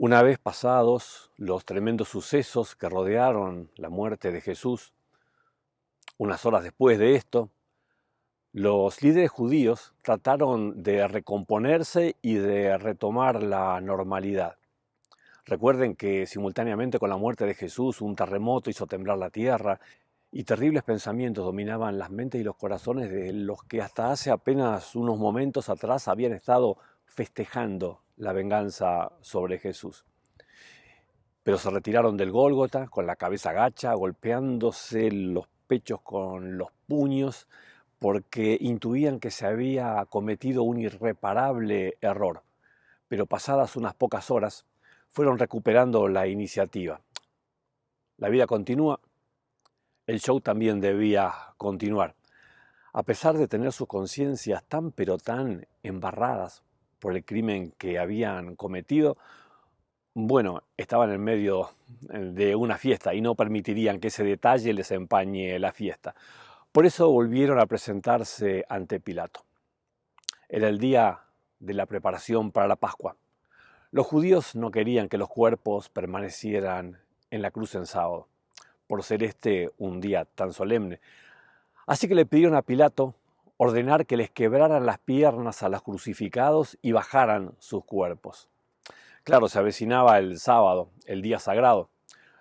Una vez pasados los tremendos sucesos que rodearon la muerte de Jesús, unas horas después de esto, los líderes judíos trataron de recomponerse y de retomar la normalidad. Recuerden que simultáneamente con la muerte de Jesús un terremoto hizo temblar la tierra y terribles pensamientos dominaban las mentes y los corazones de los que hasta hace apenas unos momentos atrás habían estado festejando la venganza sobre Jesús. Pero se retiraron del Gólgota con la cabeza gacha, golpeándose los pechos con los puños, porque intuían que se había cometido un irreparable error. Pero pasadas unas pocas horas, fueron recuperando la iniciativa. La vida continúa, el show también debía continuar. A pesar de tener sus conciencias tan pero tan embarradas por el crimen que habían cometido, bueno, estaban en medio de una fiesta y no permitirían que ese detalle les empañe la fiesta. Por eso volvieron a presentarse ante Pilato. Era el día de la preparación para la Pascua. Los judíos no querían que los cuerpos permanecieran en la cruz en sábado, por ser este un día tan solemne. Así que le pidieron a Pilato ordenar que les quebraran las piernas a los crucificados y bajaran sus cuerpos. Claro, se avecinaba el sábado, el día sagrado.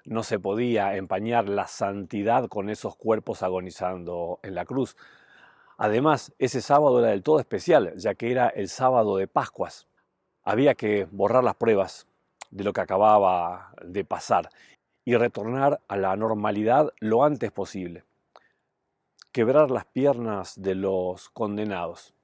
No se podía empañar la santidad con esos cuerpos agonizando en la cruz. Además, ese sábado era del todo especial, ya que era el sábado de Pascuas. Había que borrar las pruebas de lo que acababa de pasar y retornar a la normalidad lo antes posible. Quebrar las piernas de los condenados.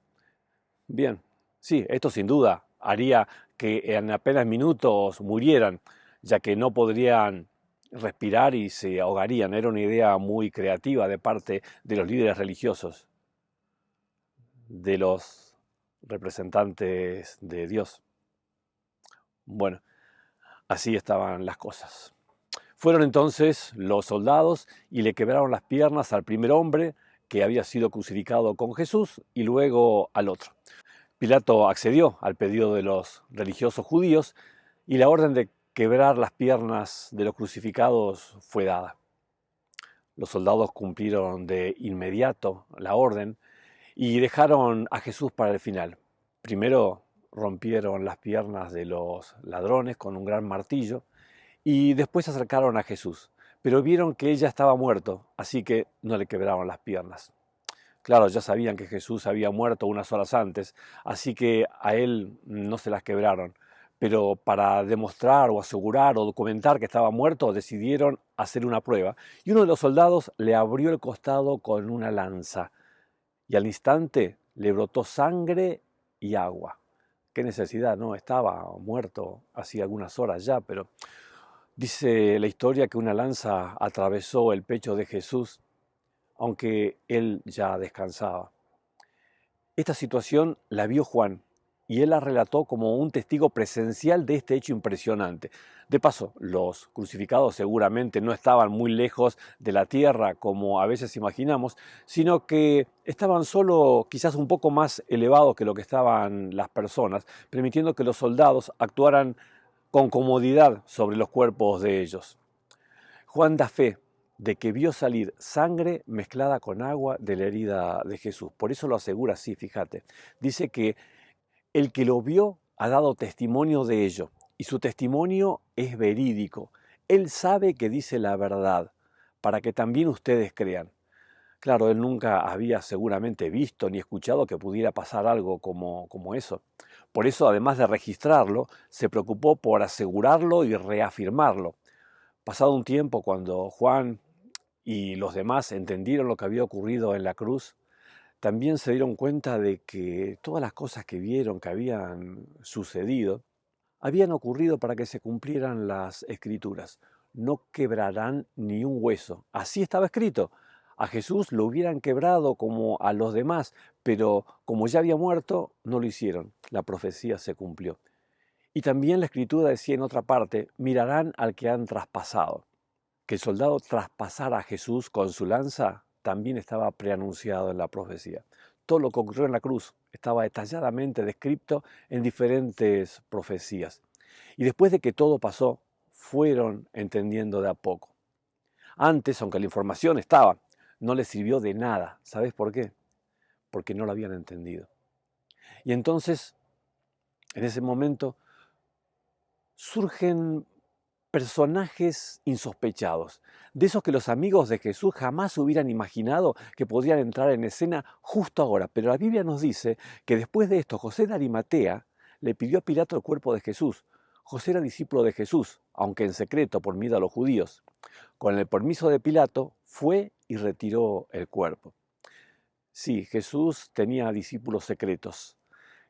Bien, sí, esto sin duda haría que en apenas minutos murieran, ya que no podrían respirar y se ahogarían. Era una idea muy creativa de parte de los líderes religiosos, de los representantes de Dios. Bueno, así estaban las cosas. Fueron entonces los soldados y le quebraron las piernas al primer hombre que había sido crucificado con Jesús y luego al otro. Pilato accedió al pedido de los religiosos judíos y la orden de quebrar las piernas de los crucificados fue dada. Los soldados cumplieron de inmediato la orden y dejaron a Jesús para el final. Primero rompieron las piernas de los ladrones con un gran martillo y después se acercaron a Jesús, pero vieron que ella estaba muerto, así que no le quebraron las piernas. Claro, ya sabían que Jesús había muerto unas horas antes, así que a él no se las quebraron. Pero para demostrar o asegurar o documentar que estaba muerto, decidieron hacer una prueba. Y uno de los soldados le abrió el costado con una lanza. Y al instante le brotó sangre y agua. Qué necesidad, ¿no? Estaba muerto hacía algunas horas ya, pero dice la historia que una lanza atravesó el pecho de Jesús aunque él ya descansaba. Esta situación la vio Juan y él la relató como un testigo presencial de este hecho impresionante. De paso, los crucificados seguramente no estaban muy lejos de la tierra como a veces imaginamos, sino que estaban solo quizás un poco más elevados que lo que estaban las personas, permitiendo que los soldados actuaran con comodidad sobre los cuerpos de ellos. Juan da fe de que vio salir sangre mezclada con agua de la herida de Jesús. Por eso lo asegura así, fíjate. Dice que el que lo vio ha dado testimonio de ello, y su testimonio es verídico. Él sabe que dice la verdad, para que también ustedes crean. Claro, él nunca había seguramente visto ni escuchado que pudiera pasar algo como eso. Por eso, además de registrarlo, se preocupó por asegurarlo y reafirmarlo. Pasado un tiempo, cuando Juan y los demás entendieron lo que había ocurrido en la cruz, también se dieron cuenta de que todas las cosas que vieron que habían sucedido, habían ocurrido para que se cumplieran las escrituras. No quebrarán ni un hueso. Así estaba escrito. A Jesús lo hubieran quebrado como a los demás, pero como ya había muerto, no lo hicieron. La profecía se cumplió. Y también la escritura decía en otra parte, mirarán al que han traspasado. Que el soldado traspasara a Jesús con su lanza también estaba preanunciado en la profecía. Todo lo que ocurrió en la cruz estaba detalladamente descrito en diferentes profecías. Y después de que todo pasó, fueron entendiendo de a poco. Antes, aunque la información estaba, no les sirvió de nada. ¿Sabes por qué? Porque no lo habían entendido. Y entonces, en ese momento, surgen personajes insospechados, de esos que los amigos de Jesús jamás hubieran imaginado que podrían entrar en escena justo ahora. Pero la Biblia nos dice que después de esto, José de Arimatea le pidió a Pilato el cuerpo de Jesús. José era discípulo de Jesús, aunque en secreto por miedo a los judíos. Con el permiso de Pilato, fue y retiró el cuerpo. Sí, Jesús tenía discípulos secretos,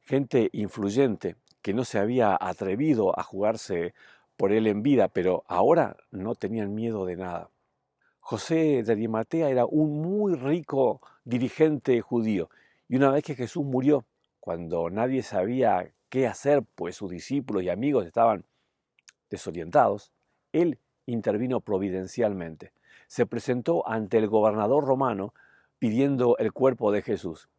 gente influyente que no se había atrevido a jugarse por él en vida, pero ahora no tenían miedo de nada. José de Arimatea era un muy rico dirigente judío, y una vez que Jesús murió, cuando nadie sabía qué hacer, pues sus discípulos y amigos estaban desorientados, él intervino providencialmente. Se presentó ante el gobernador romano pidiendo el cuerpo de Jesús.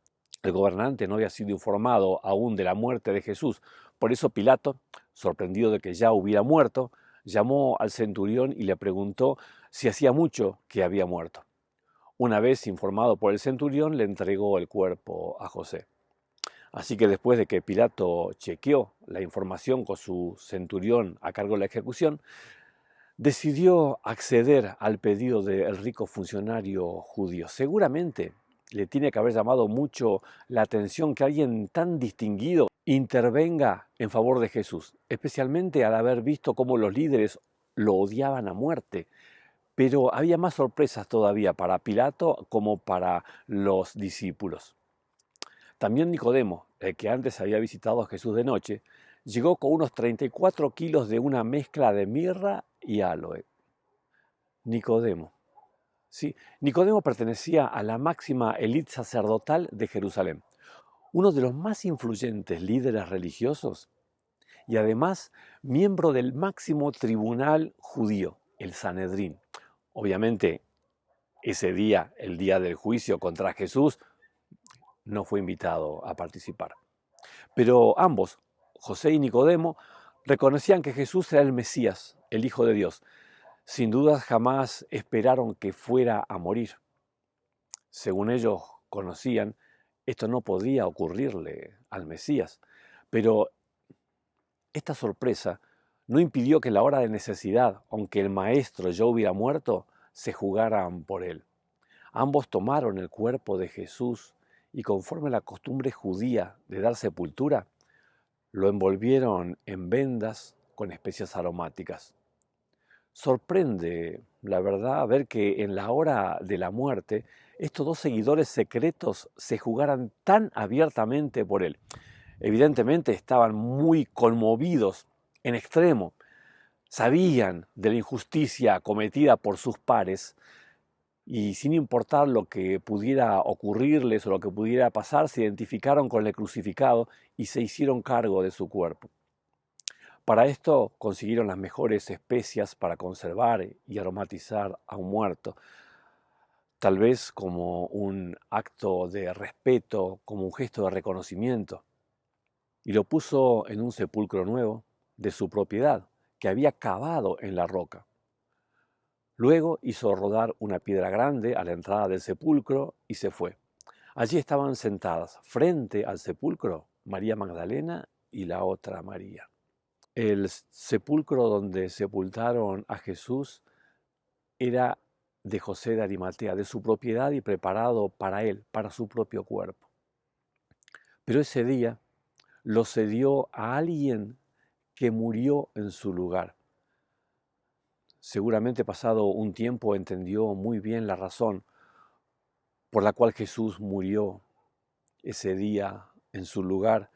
El gobernante no había sido informado aún de la muerte de Jesús. Por eso Pilato, sorprendido de que ya hubiera muerto, llamó al centurión y le preguntó si hacía mucho que había muerto. Una vez informado por el centurión, le entregó el cuerpo a José. Así que después de que Pilato chequeó la información con su centurión a cargo de la ejecución, decidió acceder al pedido del rico funcionario judío. Seguramente le tiene que haber llamado mucho la atención que alguien tan distinguido intervenga en favor de Jesús, especialmente al haber visto cómo los líderes lo odiaban a muerte. Pero había más sorpresas todavía para Pilato como para los discípulos. También Nicodemo, el que antes había visitado a Jesús de noche, llegó con unos 34 kilos de una mezcla de mirra y aloe. Nicodemo. Sí, Nicodemo pertenecía a la máxima élite sacerdotal de Jerusalén, uno de los más influyentes líderes religiosos y además miembro del máximo tribunal judío, el Sanedrín. Obviamente, ese día, el día del juicio contra Jesús, no fue invitado a participar. Pero ambos, José y Nicodemo, reconocían que Jesús era el Mesías, el Hijo de Dios. Sin duda jamás esperaron que fuera a morir. Según ellos conocían, esto no podía ocurrirle al Mesías. Pero esta sorpresa no impidió que en la hora de necesidad, aunque el maestro ya hubiera muerto, se jugaran por él. Ambos tomaron el cuerpo de Jesús y conforme a la costumbre judía de dar sepultura, lo envolvieron en vendas con especias aromáticas. Sorprende, la verdad, ver que en la hora de la muerte estos dos seguidores secretos se jugaran tan abiertamente por él. Evidentemente estaban muy conmovidos en extremo. Sabían de la injusticia cometida por sus pares y sin importar lo que pudiera ocurrirles o lo que pudiera pasar, se identificaron con el crucificado y se hicieron cargo de su cuerpo. Para esto consiguieron las mejores especias para conservar y aromatizar a un muerto, tal vez como un acto de respeto, como un gesto de reconocimiento, y lo puso en un sepulcro nuevo de su propiedad, que había cavado en la roca. Luego hizo rodar una piedra grande a la entrada del sepulcro y se fue. Allí estaban sentadas, frente al sepulcro, María Magdalena y la otra María. El sepulcro donde sepultaron a Jesús era de José de Arimatea, de su propiedad y preparado para él, para su propio cuerpo. Pero ese día lo cedió a alguien que murió en su lugar. Seguramente pasado un tiempo entendió muy bien la razón por la cual Jesús murió ese día en su lugar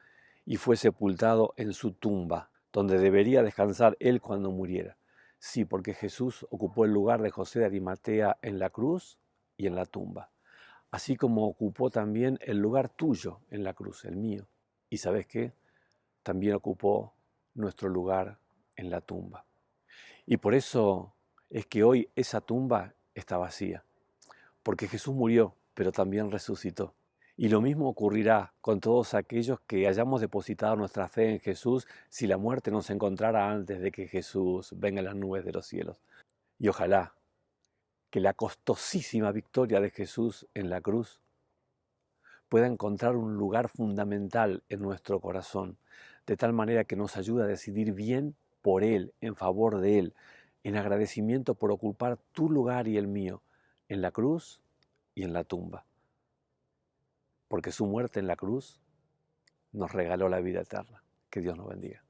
y fue sepultado en su tumba, donde debería descansar él cuando muriera. Sí, porque Jesús ocupó el lugar de José de Arimatea en la cruz y en la tumba, así como ocupó también el lugar tuyo en la cruz, el mío. ¿Y sabes qué? También ocupó nuestro lugar en la tumba. Y por eso es que hoy esa tumba está vacía, porque Jesús murió, pero también resucitó. Y lo mismo ocurrirá con todos aquellos que hayamos depositado nuestra fe en Jesús si la muerte nos encontrara antes de que Jesús venga en las nubes de los cielos. Y ojalá que la costosísima victoria de Jesús en la cruz pueda encontrar un lugar fundamental en nuestro corazón, de tal manera que nos ayude a decidir bien por Él, en favor de Él, en agradecimiento por ocupar tu lugar y el mío, en la cruz y en la tumba. Porque su muerte en la cruz nos regaló la vida eterna. Que Dios nos bendiga.